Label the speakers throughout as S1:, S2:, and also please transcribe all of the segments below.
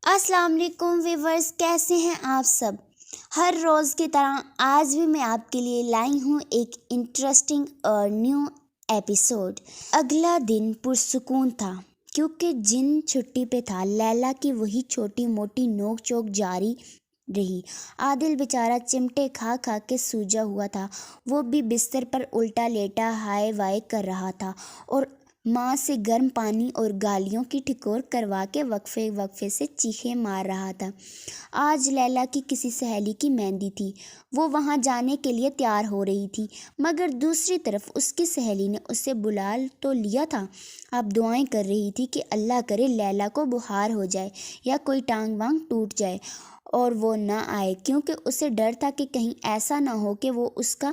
S1: السلام علیکم ویورز، کیسے ہیں آپ سب؟ ہر روز کی طرح آج بھی میں آپ کے لیے لائی ہوں ایک انٹرسٹنگ اور نیو ایپیسوڈ۔ اگلا دن پرسکون تھا کیونکہ جن چھٹی پہ تھا لیلا کی وہی چھوٹی موٹی نوک چوک جاری رہی۔ عادل بیچارہ چمٹے کھا کھا کے سوجا ہوا تھا، وہ بھی بستر پر الٹا لیٹا ہائے وائے کر رہا تھا اور ماں سے گرم پانی اور گالیوں کی ٹھکور کروا کے وقفے وقفے سے چیخیں مار رہا تھا۔ آج لیلا کی کسی سہیلی کی مہندی تھی، وہ وہاں جانے کے لیے تیار ہو رہی تھی، مگر دوسری طرف اس کی سہیلی نے اسے بلا تو لیا تھا، اب دعائیں کر رہی تھی کہ اللہ کرے لیلا کو بخار ہو جائے یا کوئی ٹانگ وانگ ٹوٹ جائے اور وہ نہ آئے، کیونکہ اسے ڈر تھا کہ کہیں ایسا نہ ہو کہ وہ اس کا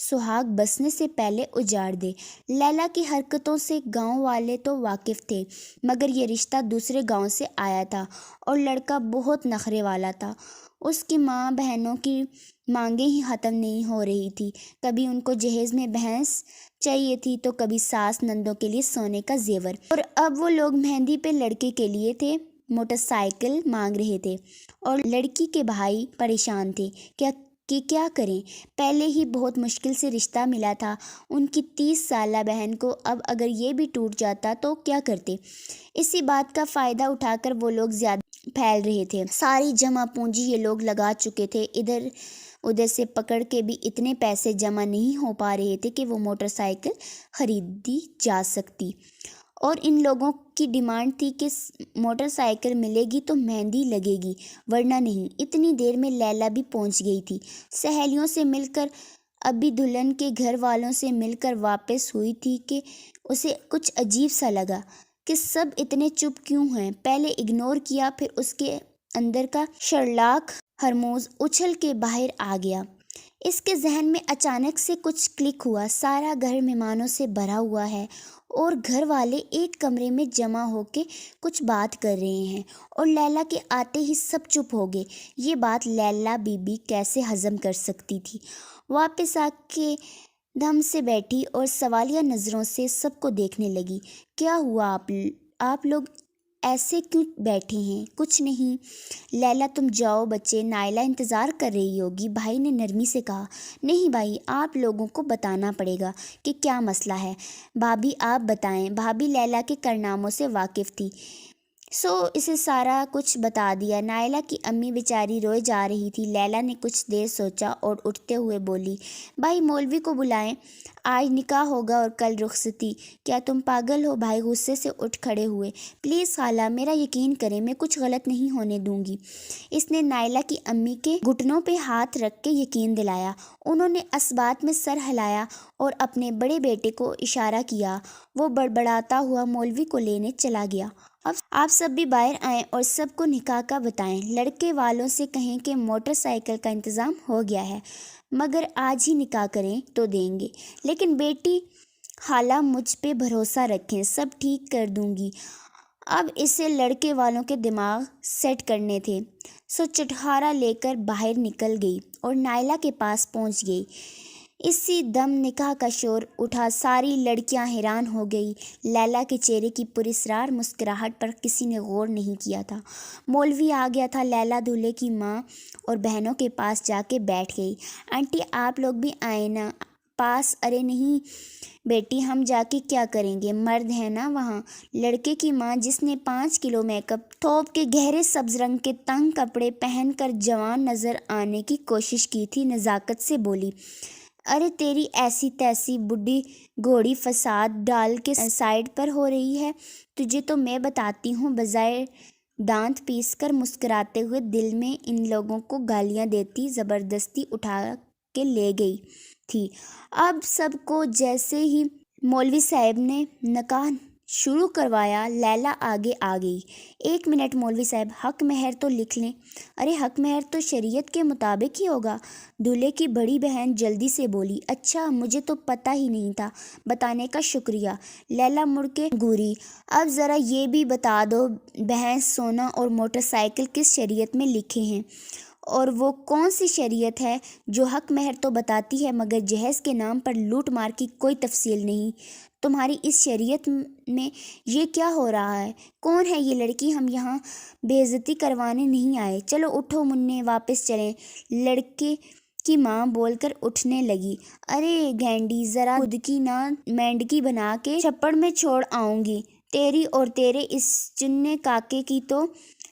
S1: سہاگ بسنے سے پہلے اجاڑ دے۔ لیلا کی حرکتوں سے گاؤں والے تو واقف تھے، مگر یہ رشتہ دوسرے گاؤں سے آیا تھا اور لڑکا بہت نخرے والا تھا۔ اس کی ماں بہنوں کی مانگیں ہی ختم نہیں ہو رہی تھی، کبھی ان کو جہیز میں بھینس چاہیے تھی تو کبھی ساس نندوں کے لیے سونے کا زیور، اور اب وہ لوگ مہندی پہ لڑکے کے لیے تھے موٹر سائیکل مانگ رہے تھے اور لڑکی کے بھائی پریشان تھے کیا کریں، پہلے ہی بہت مشکل سے رشتہ ملا تھا ان کی 30 سالہ بہن کو، اب اگر یہ بھی ٹوٹ جاتا تو کیا کرتے۔ اسی بات کا فائدہ اٹھا کر وہ لوگ زیادہ پھیل رہے تھے، ساری جمع پونجی یہ لوگ لگا چکے تھے، ادھر ادھر سے پکڑ کے بھی اتنے پیسے جمع نہیں ہو پا رہے تھے کہ وہ موٹر سائیکل خریدی جا سکتی، اور ان لوگوں کی ڈیمانڈ تھی کہ موٹر سائیکل ملے گی تو مہندی لگے گی ورنہ نہیں۔ اتنی دیر میں لیلا بھی پہنچ گئی تھی، سہیلیوں سے مل کر ابھی دلہن کے گھر والوں سے مل کر واپس ہوئی تھی کہ اسے کچھ عجیب سا لگا کہ سب اتنے چپ کیوں ہیں۔ پہلے اگنور کیا، پھر اس کے اندر کا شرلاک ہرموز اچھل کے باہر آ گیا۔ اس کے ذہن میں اچانک سے کچھ کلک ہوا، سارا گھر مہمانوں سے بھرا ہوا ہے اور گھر والے ایک کمرے میں جمع ہو کے کچھ بات کر رہے ہیں اور لیلا کے آتے ہی سب چپ ہو گئے۔ یہ بات لیلا بی بی کیسے ہضم کر سکتی تھی؟ واپس آ کے دم سے بیٹھی اور سوالیہ نظروں سے سب کو دیکھنے لگی۔ کیا ہوا آپ لوگ ایسے کیوں بیٹھے ہیں؟ کچھ نہیں لیلا، تم جاؤ، بچے نائلہ انتظار کر رہی ہوگی، بھائی نے نرمی سے کہا۔ نہیں بھائی، آپ لوگوں کو بتانا پڑے گا کہ کیا مسئلہ ہے۔ بھابھی آپ بتائیں۔ بھابھی لیلا کے کارناموں سے واقف تھی، سو اسے سارا کچھ بتا دیا۔ نائلہ کی امی بیچاری روئے جا رہی تھی۔ لیلا نے کچھ دیر سوچا اور اٹھتے ہوئے بولی، بھائی مولوی کو بلائیں، آج نکاح ہوگا اور کل رخصتی۔ کیا تم پاگل ہو؟ بھائی غصے سے اٹھ کھڑے ہوئے۔ پلیز خالہ، میرا یقین کریں، میں کچھ غلط نہیں ہونے دوں گی۔ اس نے نائلہ کی امی کے گھٹنوں پہ ہاتھ رکھ کے یقین دلایا۔ انہوں نے اسبات میں سر ہلایا اور اپنے بڑے بیٹے کو اشارہ کیا، وہ بڑبڑاتا ہوا مولوی کو لینے چلا گیا۔ اب آپ سب بھی باہر آئیں اور سب کو نکاح کا بتائیں، لڑکے والوں سے کہیں کہ موٹر سائیکل کا انتظام ہو گیا ہے، مگر آج ہی نکاح کریں تو دیں گے، لیکن بیٹی خالہ مجھ پہ بھروسہ رکھیں، سب ٹھیک کر دوں گی۔ اب اسے لڑکے والوں کے دماغ سیٹ کرنے تھے، سو چٹخارا لے کر باہر نکل گئی اور نائلہ کے پاس پہنچ گئی۔ اسی دم نکاح کا شور اٹھا، ساری لڑکیاں حیران ہو گئی۔ لیلا کے چہرے کی پراسرار مسکراہٹ پر کسی نے غور نہیں کیا تھا۔ مولوی آ گیا تھا، لیلا دولہے کی ماں اور بہنوں کے پاس جا کے بیٹھ گئی۔ آنٹی آپ لوگ بھی آئیں نا پاس۔ ارے نہیں بیٹی، ہم جا کے کیا کریں گے، مرد ہے نا وہاں۔ لڑکے کی ماں، جس نے 5 کلو میک اپ تھوپ کے گہرے سبز رنگ کے تنگ کپڑے پہن کر جوان نظر آنے کی کوشش کی تھی، نزاکت سے بولی، ارے تیری ایسی تیسی بڈھی گھوڑی فساد ڈال کے سائیڈ پر ہو رہی ہے، تجھے تو میں بتاتی ہوں۔ بظاہر دانت پیس کر مسکراتے ہوئے دل میں ان لوگوں کو گالیاں دیتی زبردستی اٹھا کے لے گئی تھی۔ اب سب کو جیسے ہی مولوی صاحب نے نکاح شروع کروایا، لیلا آگے آ گئی۔ 1 منٹ مولوی صاحب، حق مہر تو لکھ لیں۔ ارے حق مہر تو شریعت کے مطابق ہی ہوگا، دولہے کی بڑی بہن جلدی سے بولی۔ اچھا، مجھے تو پتہ ہی نہیں تھا، بتانے کا شکریہ۔ لیلا مڑ کے گوری، اب ذرا یہ بھی بتا دو بھینس، سونا اور موٹر سائیکل کس شریعت میں لکھے ہیں؟ اور وہ کون سی شریعت ہے جو حق مہر تو بتاتی ہے مگر جہیز کے نام پر لوٹ مار کی کوئی تفصیل نہیں؟ تمہاری اس شریعت میں یہ کیا ہو رہا ہے؟ کون ہے یہ لڑکی؟ ہم یہاں بے عزتی کروانے نہیں آئے۔ چلو اٹھو منّے، واپس چلیں۔ لڑکے کی ماں بول کر اٹھنے لگی۔ ارے گینڈی، ذرا خود کی نہ مینڈکی بنا کے چھپڑ میں چھوڑ آؤں گی تیری اور تیرے اس چنے کاکے کی تو۔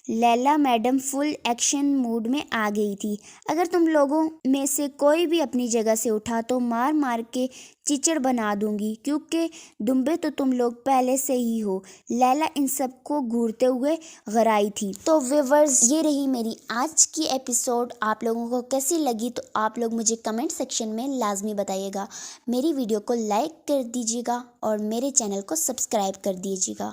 S1: لیلا میڈم فل ایکشن موڈ میں آ گئی تھی۔ اگر تم لوگوں میں سے کوئی بھی اپنی جگہ سے اٹھا تو مار مار کے چیچڑ بنا دوں گی، کیونکہ دمبے تو تم لوگ پہلے سے ہی ہو۔ لیلا ان سب کو گھورتے ہوئے غرائی تھی۔ تو ویورز، یہ رہی میری آج کی ایپیسوڈ۔ آپ لوگوں کو کیسی لگی تو آپ لوگ مجھے کمنٹ سیکشن میں لازمی بتائیے گا۔ میری ویڈیو کو لائک کر دیجیے گا اور میرے چینل کو سبسکرائب کر دیجیے گا۔